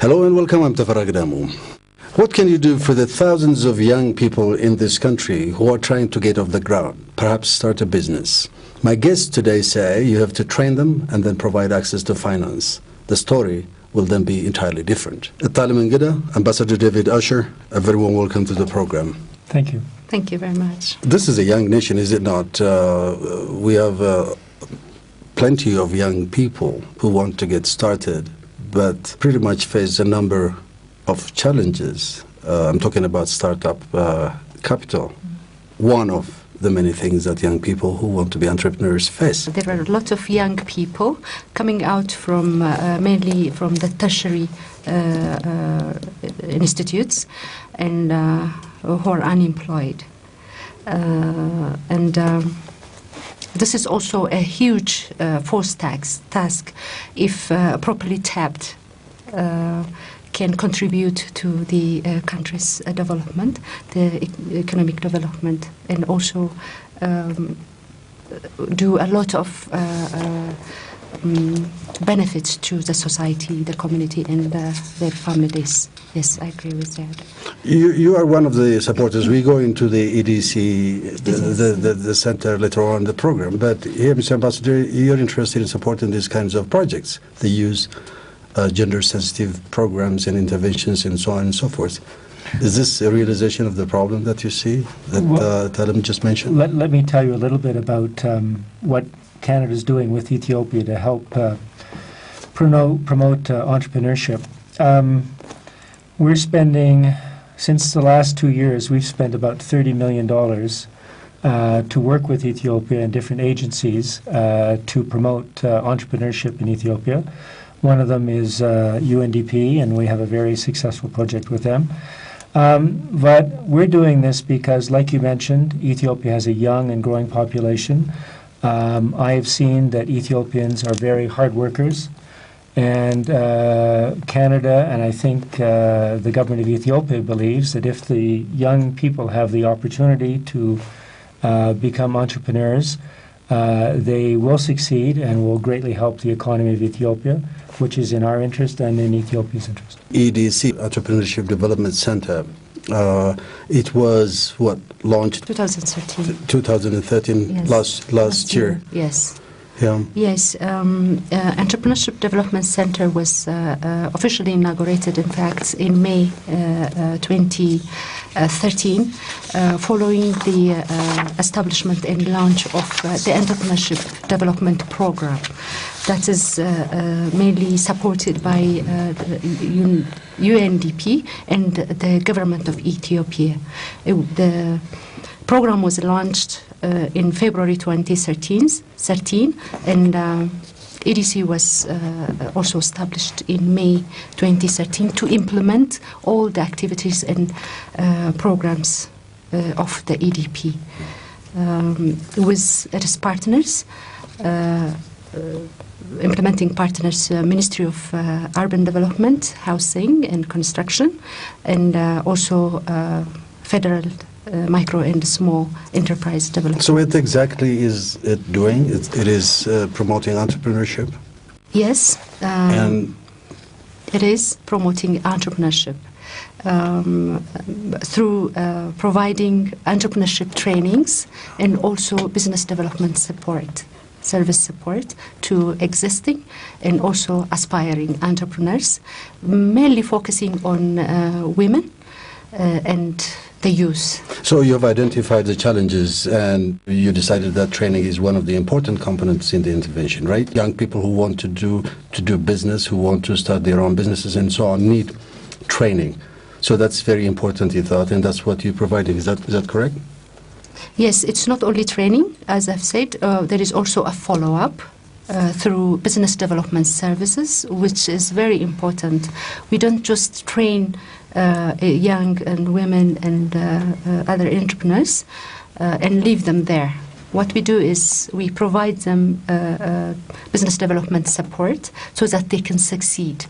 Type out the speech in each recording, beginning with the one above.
Hello and welcome, I'm Tafarag Damu. What can you do for the thousands of young people in this country who are trying to get off the ground, perhaps start a business? My guests today say you have to train them and then provide access to finance. The story will then be entirely different. Talim Ngida, Ambassador David Usher, a very warm welcome to the program. Thank you. Thank you very much. This is a young nation, is it not? We have plenty of young people who want to get started, but pretty much face a number of challenges. I'm talking about startup capital. One of the many things that young people who want to be entrepreneurs face. There are a lot of young people coming out from mainly from the tertiary institutes and who are unemployed. This is also a huge force task if properly tapped can contribute to the country's development, the economic development, and also do a lot of benefits to the society, the community, and their families. Yes, I agree with that. You are one of the supporters. We go into the EDC, the center later on in the program. But here, Mr. Ambassador, you're interested in supporting these kinds of projects. They use gender-sensitive programs and interventions and so on and so forth. Is this a realization of the problem that you see, that Talim just mentioned? Let me tell you a little bit about what Canada is doing with Ethiopia to help promote entrepreneurship. We're spending, since the last 2 years, we've spent about $30 million to work with Ethiopia and different agencies to promote entrepreneurship in Ethiopia. One of them is UNDP, and we have a very successful project with them. But we're doing this because, like you mentioned, Ethiopia has a young and growing population. I have seen that Ethiopians are very hard workers, and Canada, and I think the government of Ethiopia believes that if the young people have the opportunity to become entrepreneurs, they will succeed and will greatly help the economy of Ethiopia, which is in our interest and in Ethiopia's interest. EDC, Entrepreneurship Development Center, it was, launched? 2013. 2013, Yes. last year. Yes. Yeah. Yes, Entrepreneurship Development Center was officially inaugurated, in fact, in May 2013, following the establishment and launch of the Entrepreneurship Development Program that is mainly supported by UNDP and the government of Ethiopia. The program was launched in February 2013, and EDC was also established in May 2013 to implement all the activities and programs of the EDP. With its partners, implementing partners, Ministry of Urban Development, Housing and Construction, and also Federal Micro and Small Enterprise Development. So what exactly is it doing? It is promoting entrepreneurship? Yes, And it is promoting entrepreneurship through providing entrepreneurship trainings and also business development support, service support to existing and also aspiring entrepreneurs, mainly focusing on women and the youth. so you have identified the challenges and you decided that training is one of the important components in the intervention, right? Young people who want to do business, who want to start their own businesses and so on, need training. So that's very important, you thought, and that's what you provided. Is that correct? Yes, it's not only training, as I've said, there is also a follow-up through business development services, which is very important. We don't just train young and women and other entrepreneurs and leave them there. What we do is we provide them business development support so that they can succeed.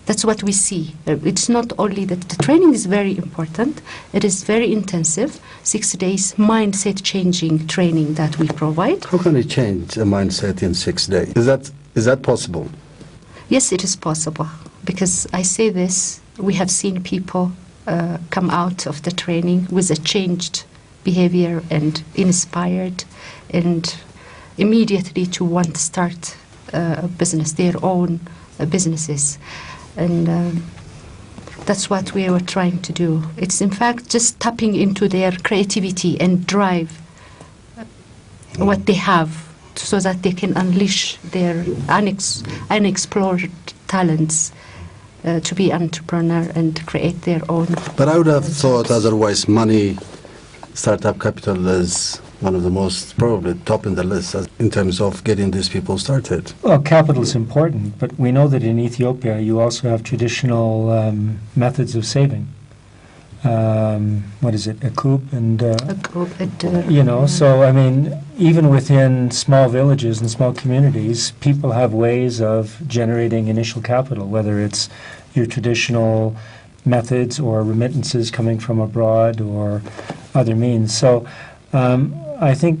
That's what we see. It's not only that the training is very important, it is very intensive, 6 days mindset-changing training that we provide. How can you change a mindset in 6 days? Is that possible? Yes, it is possible. because I say this, we have seen people come out of the training with a changed behavior and inspired and immediately to want to start a business, their own businesses. And that's what we were trying to do. It's in fact just tapping into their creativity and drive what they have so that they can unleash their unexplored talents to be entrepreneur and create their own. But I would have thought otherwise money, startup capital is one of the most probably top in the list in terms of getting these people started. Well, capital is important, but we know that in Ethiopia you also have traditional methods of saving. What is it, Akub? So I mean, even within small villages and small communities, people have ways of generating initial capital, whether it's your traditional methods or remittances coming from abroad or other means. So I think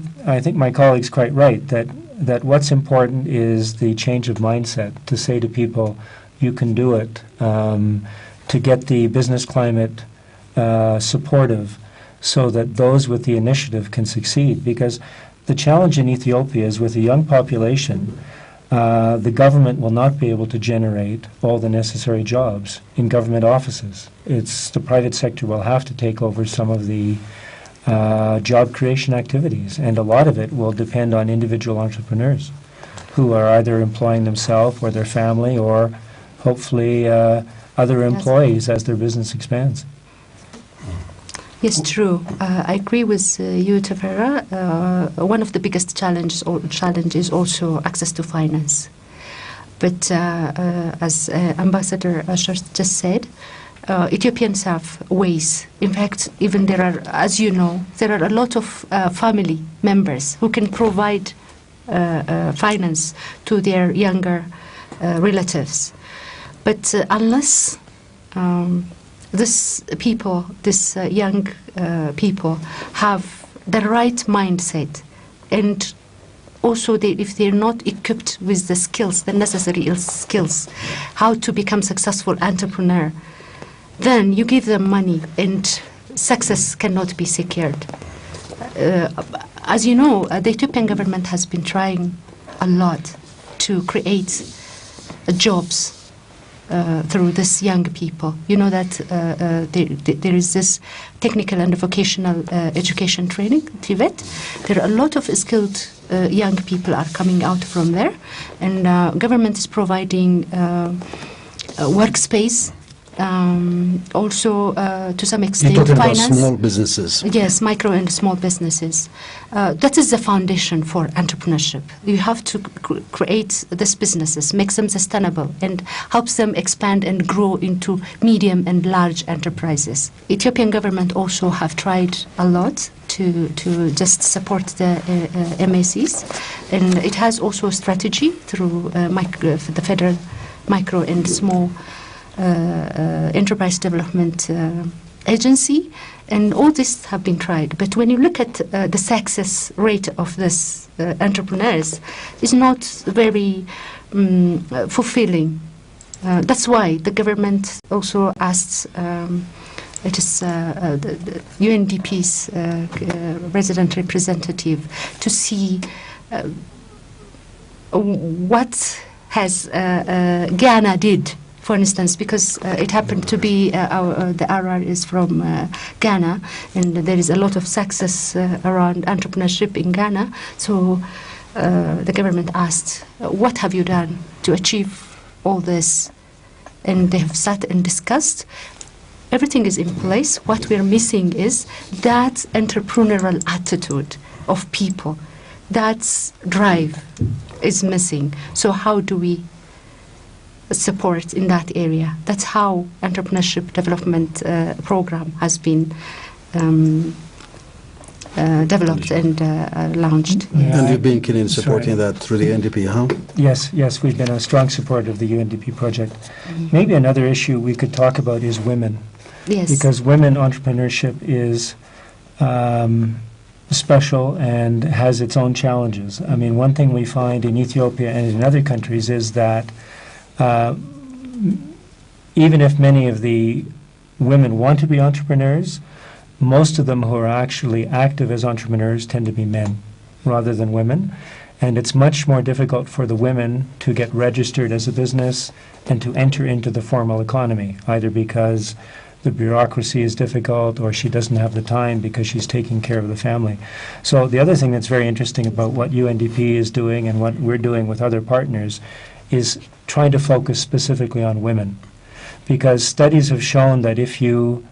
my colleague's quite right that what's important is the change of mindset to say to people, you can do it, to get the business climate supportive so that those with the initiative can succeed. Because the challenge in Ethiopia is with a young population, the government will not be able to generate all the necessary jobs in government offices. It's the private sector will have to take over some of the job creation activities, and a lot of it will depend on individual entrepreneurs who are either employing themselves or their family or hopefully other employees as their business expands. Yes, true. I agree with you, Tafera. One of the biggest challenges is also access to finance. But as Ambassador Ashar just said, Ethiopians have ways. In fact, even there are, as you know, there are a lot of family members who can provide finance to their younger relatives. But unless these young people have the right mindset, and also if they're not equipped with the skills, the necessary skills, how to become successful entrepreneur, then you give them money and success cannot be secured. As you know, the Ethiopian government has been trying a lot to create jobs through these young people. You know that there is this technical and vocational education training, TVET. There are a lot of skilled young people are coming out from there, and government is providing workspace. Also, to some extent, You're talking finance. about small businesses. Yes, micro and small businesses. That is the foundation for entrepreneurship. You have to create these businesses, make them sustainable, and help them expand and grow into medium and large enterprises. Ethiopian government also have tried a lot to just support the MSCs, and it has also a strategy through the Federal Micro and Small Enterprise Development Agency, and all this have been tried. But when you look at the success rate of this entrepreneurs, it's not very fulfilling. That's why the government also asked it is the UNDP's resident representative to see what has Ghana did. For instance, because it happened to be the RR is from Ghana, and there is a lot of success around entrepreneurship in Ghana. So the government asked, what have you done to achieve all this? And they have sat and discussed. Everything is in place. What we're missing is that entrepreneurial attitude of people. That drive is missing. So how do we support in that area? That's how entrepreneurship development program has been developed and launched. Yeah. And you've been keen in supporting that through the UNDP, huh? Yes, we've been a strong supporter of the UNDP project. Maybe another issue we could talk about is women. Yes. Because women entrepreneurship is special and has its own challenges. I mean, one thing we find in Ethiopia and in other countries is that even if many of the women want to be entrepreneurs, most of them who are actually active as entrepreneurs tend to be men rather than women. And it's much more difficult for the women to get registered as a business and to enter into the formal economy, either because the bureaucracy is difficult or she doesn't have the time because she's taking care of the family. So the other thing that's very interesting about what UNDP is doing and what we're doing with other partners is trying to focus specifically on women. Because studies have shown that if you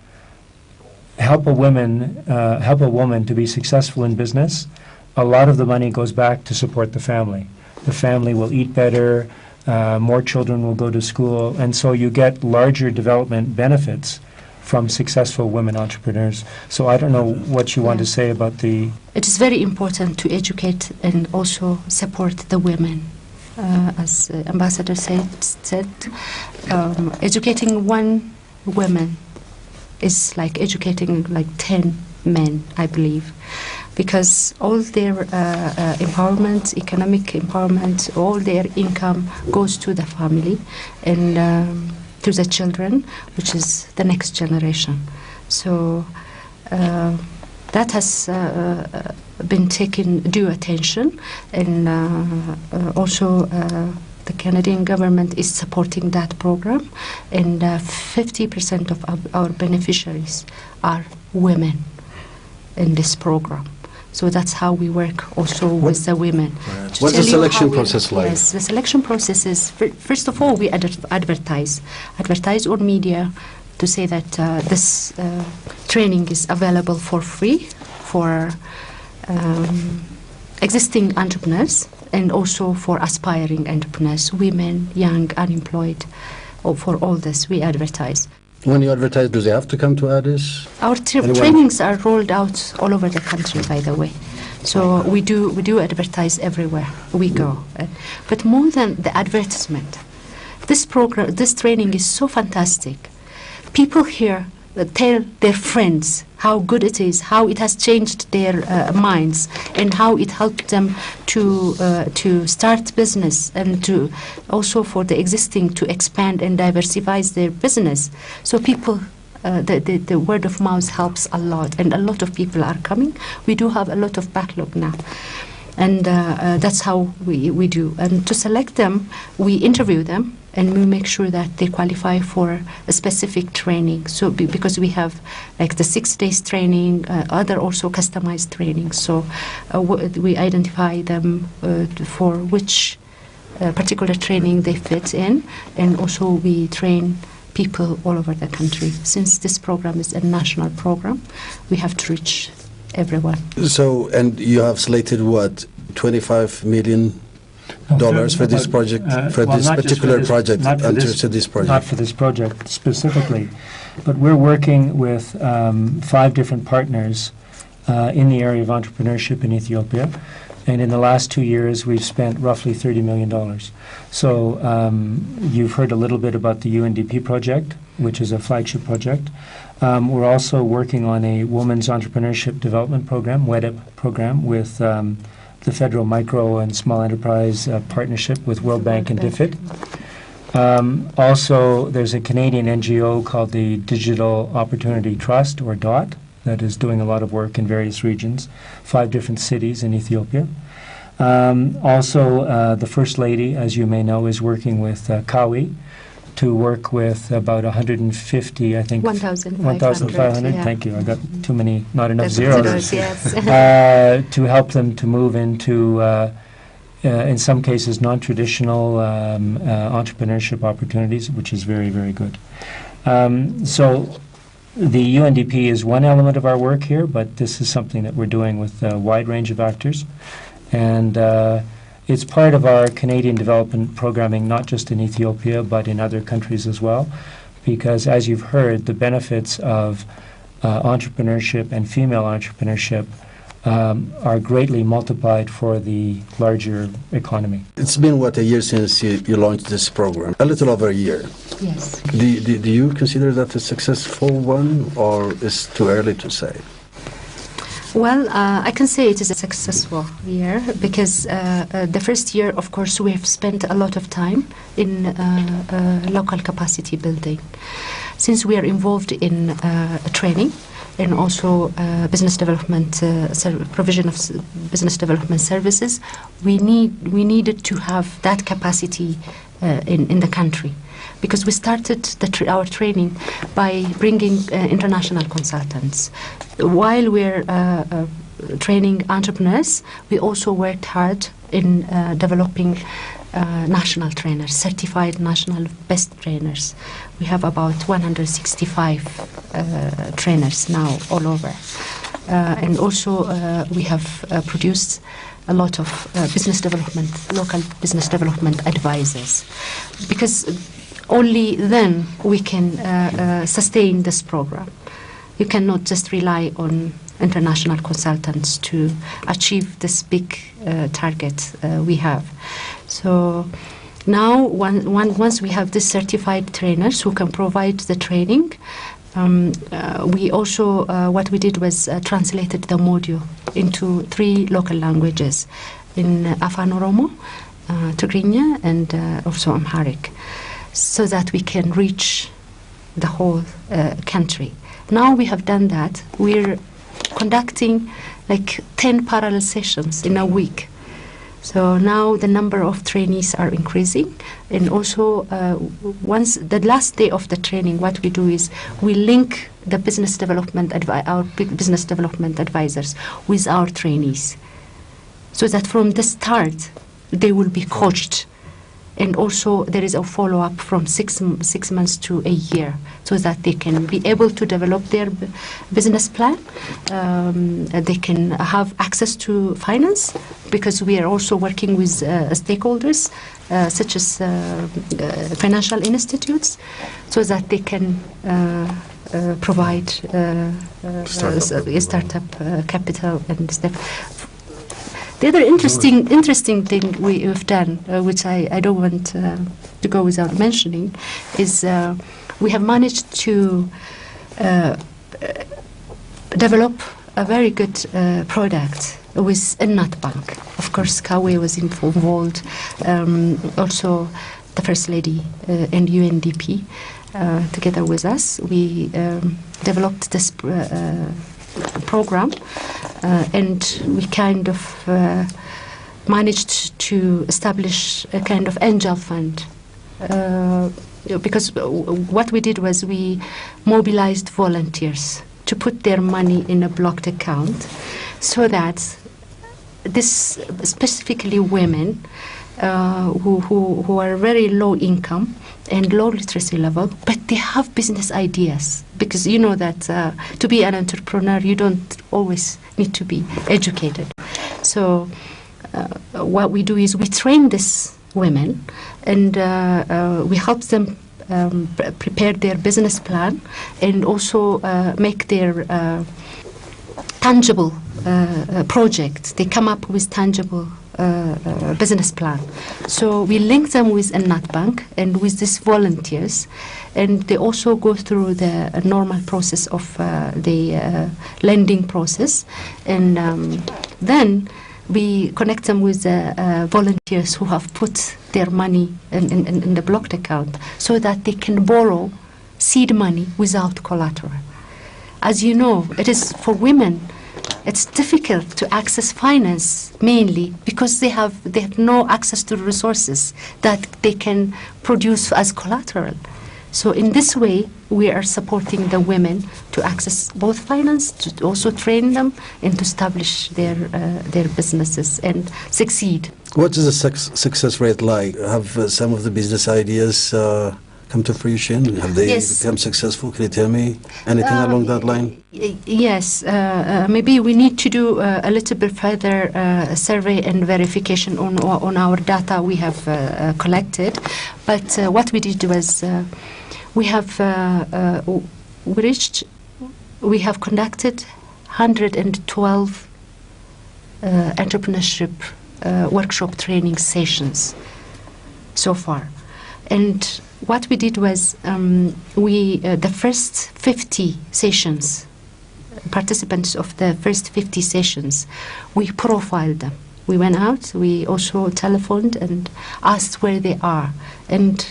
help a woman to be successful in business, a lot of the money goes back to support the family. The family will eat better, more children will go to school, and so you get larger development benefits from successful women entrepreneurs. So I don't know what you want to say about the... It is very important to educate and also support the women. As Ambassador said, educating one woman is like educating like 10 men, I believe, because all their empowerment, economic empowerment, all their income goes to the family and to the children, which is the next generation. So that has been taken due attention, and also the Canadian government is supporting that program, and 50% of our beneficiaries are women in this program. So that's how we work also with the women. Right. What's the selection process like? Yes, the selection process is, first of all, we advertise on media to say that this training is available for free for existing entrepreneurs and also for aspiring entrepreneurs, women, young, unemployed. For all this, we advertise. When you advertise, do they have to come to Addis? Our trainings are rolled out all over the country, by the way. So we do advertise everywhere we go. But more than the advertisement, this training is so fantastic. People here tell their friends how good it is, how it has changed their minds, and how it helped them to start business, and to also for the existing to expand and diversify their business. So people, the word of mouth helps a lot, and a lot of people are coming. We do have a lot of backlog now. And that's how we do. And to select them, we interview them, and we make sure that they qualify for a specific training. So because we have like the 6 days training, other also customized training. So we identify them for which particular training they fit in, and also we train people all over the country. Since this program is a national program, we have to reach everyone. So, and you have slated what, $25 million for this project, for this particular project, Not for this project specifically, but we're working with 5 different partners in the area of entrepreneurship in Ethiopia. And in the last 2 years, we've spent roughly $30 million. So you've heard a little bit about the UNDP project, which is a flagship project. We're also working on a Women's Entrepreneurship Development Program, WEDEP program, with the Federal Micro and Small Enterprise Partnership with World Bank and DFID. Also, there's a Canadian NGO called the Digital Opportunity Trust, or DOT, that is doing a lot of work in various regions, 5 different cities in Ethiopia. Also, the First Lady, as you may know, is working with Kawi to work with about 150, I think. 1,500, yeah. Thank you. I got too many, not enough zeros. Yes. To help them to move into, in some cases, non-traditional entrepreneurship opportunities, which is very, very good. So the UNDP is one element of our work here, but this is something that we're doing with a wide range of actors. And it's part of our Canadian development programming, not just in Ethiopia, but in other countries as well, because as you've heard, the benefits of entrepreneurship and female entrepreneurship are greatly multiplied for the larger economy. It's been, what, a year since you launched this program? A little over a year. Yes. Do you consider that a successful one, or is it too early to say? Well, I can say it is a successful year because the first year, of course, we have spent a lot of time in local capacity building. Since we are involved in training and also business development, provision of business development services, we needed to have that capacity in the country. Because we started our training by bringing international consultants. While we're training entrepreneurs, we also worked hard in developing national trainers, certified national best trainers. We have about 165 trainers now all over. And also we have produced a lot of business development, local business development advisors. Because only then we can sustain this program. You cannot just rely on international consultants to achieve this big target we have. So now, once we have these certified trainers who can provide the training, we also, what we did was translated the module into 3 local languages, in Afan Oromo, Tigrinya, and also Amharic, so that we can reach the whole country. Now we have done that. We're conducting like 10 parallel sessions in a week. So now the number of trainees are increasing, and also once the last day of the training, what we do is we link the business development our business development advisors with our trainees, so that from the start they will be coached. And also there is a follow-up from 6 months to a year, so that they can be able to develop their business plan. They can have access to finance, because we are also working with stakeholders, such as financial institutes, so that they can provide startup capital and stuff. The other interesting thing we've done, which I don't want to go without mentioning, is we have managed to develop a very good product with Ennat Bank. Of course, Kawe was involved, also the First Lady and UNDP together with us. We developed this program, and we kind of managed to establish a kind of angel fund, because what we did was we mobilized volunteers to put their money in a blocked account, so that this, specifically women who are very low income and low literacy level, but they have business ideas, because you know that to be an entrepreneur you don't always need to be educated. So what we do is we train these women, and we help them prepare their business plan, and also make their tangible project. They come up with tangible business plan. So we link them with Ennat Bank and with these volunteers, and they also go through the normal process of the lending process, and then we connect them with volunteers who have put their money in the blocked account, so that they can borrow seed money without collateral. As you know, it is for women, it's difficult to access finance, mainly because they have no access to resources that they can produce as collateral. So in this way, we are supporting the women to access both finance, to also train them, and to establish their businesses and succeed. What is the success rate like? Have some of the business ideas come to fruition? Have they become successful? Can you tell me anything along that line? Yes, maybe we need to do a little bit further survey and verification on our data we have collected. But what we did was we have conducted 112 entrepreneurship workshop training sessions so far. And what we did was the first 50 sessions participants of the first 50 sessions, we profiled them. We went out, we also telephoned and asked where they are. And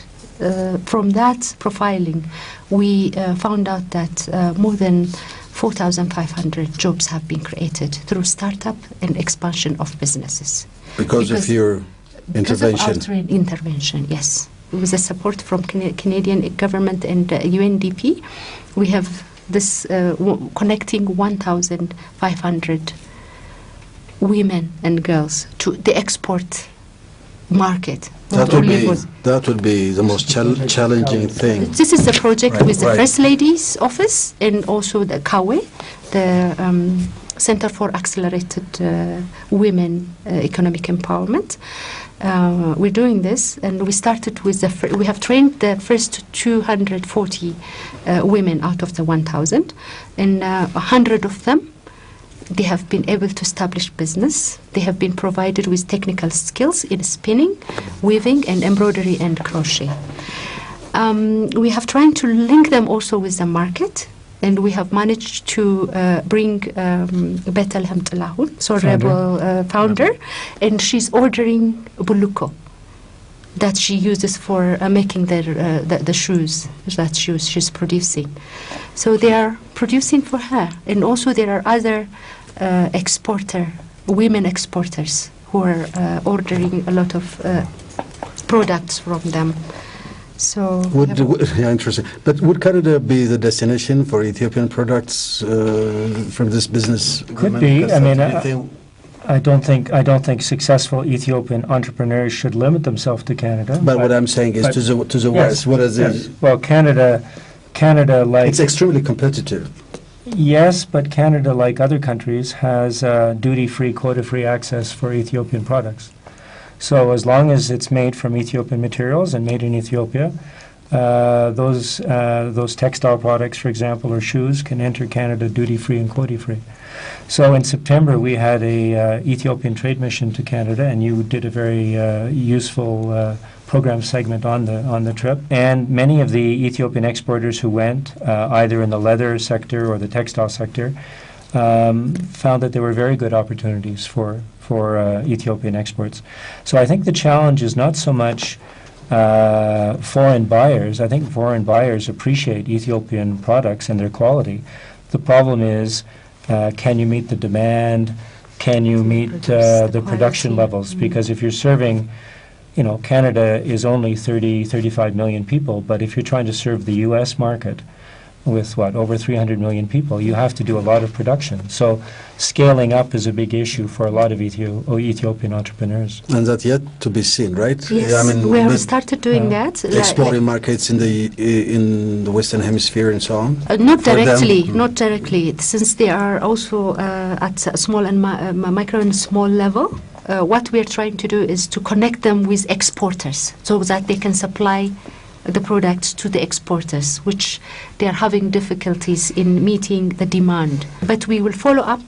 from that profiling, we found out that more than 4,500 jobs have been created through startup and expansion of businesses. Because of your intervention? Because of our intervention, yes. With the support from Canadian government and UNDP, we have this connecting 1,500 women and girls to the export market. That would be the most challenging thing. This is the project with the Right. First Lady's office and also the CAWE, the Center for Accelerated Women Economic Empowerment. We're doing this, and we started with we have trained the first 240 women out of the 1,000, and 100 of them, they have been able to establish business. They have been provided with technical skills in spinning, weaving, and embroidery and crochet. We have tried to link them also with the market, and we have managed to bring Bethlehem Talahun, Rebel founder, and she's ordering buluko that she uses for making the shoes that she's producing. So they are producing for her, and also there are other women exporters who are ordering a lot of products from them. So interesting. But would Canada be the destination for Ethiopian products from this business? Could be. I mean, I don't think successful Ethiopian entrepreneurs should limit themselves to Canada. But what I'm saying is to the west. What is it? Well, Canada, like it's extremely competitive. Yes, but Canada, like other countries, has duty-free, quota-free access for Ethiopian products. So as long as it's made from Ethiopian materials and made in Ethiopia, those textile products, for example, or shoes, can enter Canada duty-free and quota-free. So in September, we had a Ethiopian trade mission to Canada, and you did a very useful program segment on the trip. And many of the Ethiopian exporters who went, either in the leather sector or the textile sector, found that there were very good opportunities for Ethiopian exports. So I think the challenge is not so much foreign buyers. I think foreign buyers appreciate Ethiopian products and their quality. The problem is, can you meet the demand? Can you meet the production levels? Because if you're serving, Canada is only 35 million people, but if you're trying to serve the U.S. market with, over 300 million people, you have to do a lot of production. So scaling up is a big issue for a lot of Ethiopian entrepreneurs. And that's yet to be seen, right? Yes, I mean, we have started doing that. Exploring markets in the Western Hemisphere and so on? Not directly, since they are also at a small and micro and small level. What we are trying to do is to connect them with exporters so that they can supply the products to the exporters, which they are having difficulties in meeting the demand. But we will follow up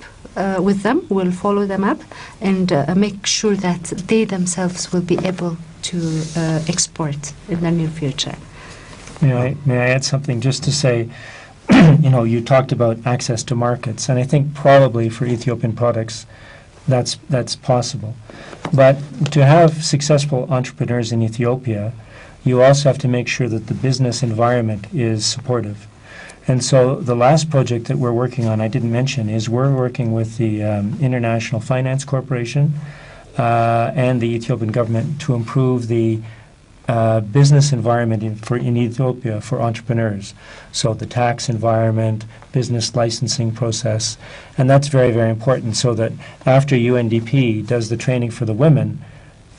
with them, we'll follow them up and make sure that they themselves will be able to export in the near future. May I add something just to say, you talked about access to markets, and I think probably for Ethiopian products that's possible. But to have successful entrepreneurs in Ethiopia, you also have to make sure that the business environment is supportive. And so the last project that we're working on, I didn't mention, is we're working with the International Finance Corporation and the Ethiopian government to improve the business environment in Ethiopia for entrepreneurs. So the tax environment, business licensing process, and that's very, very important so that after UNDP does the training for the women,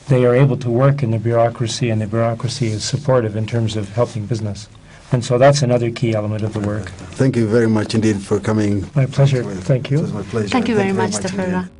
they are able to work in the bureaucracy, and the bureaucracy is supportive in terms of helping business. And so that's another key element of the work. Thank you very much indeed for coming. My pleasure. Thank you. It was my pleasure. Thank you very much, Tafarra.